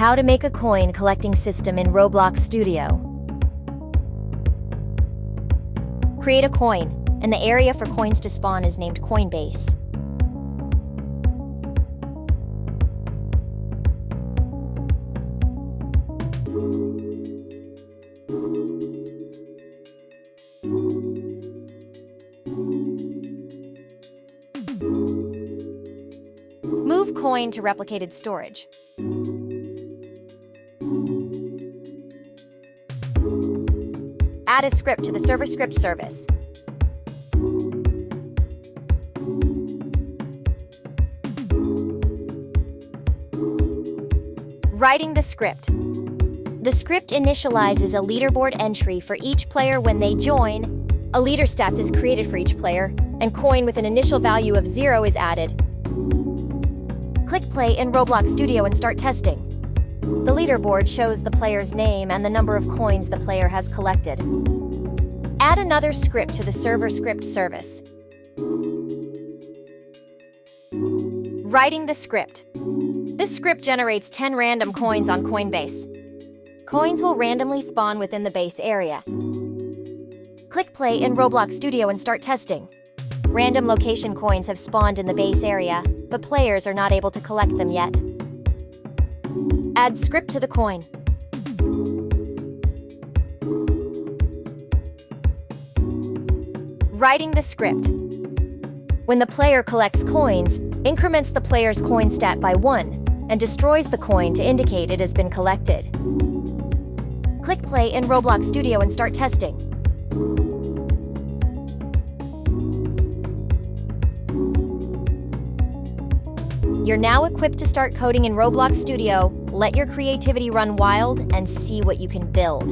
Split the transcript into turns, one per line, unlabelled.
How to make a coin collecting system in Roblox Studio. Create a coin, and the area for coins to spawn is named Coinbase. Move coin to replicated storage. Add a script to the server script service. Writing the script. The script initializes a leaderboard entry for each player when they join. A leader stats is created for each player, and coin with an initial value of 0 is added. Click play in Roblox Studio and start testing. The leaderboard shows the player's name and the number of coins the player has collected. Add another script to the server script service. Writing the script. This script generates 10 random coins on Coinbase. Coins will randomly spawn within the base area. Click play in Roblox Studio and start testing. Random location coins have spawned in the base area, but players are not able to collect them yet. Add script to the coin. Writing the script. When the player collects coins, increments the player's coin stat by 1 and destroys the coin to indicate it has been collected. Click play in Roblox Studio and start testing. You're now equipped to start coding in Roblox Studio. Let your creativity run wild and see what you can build.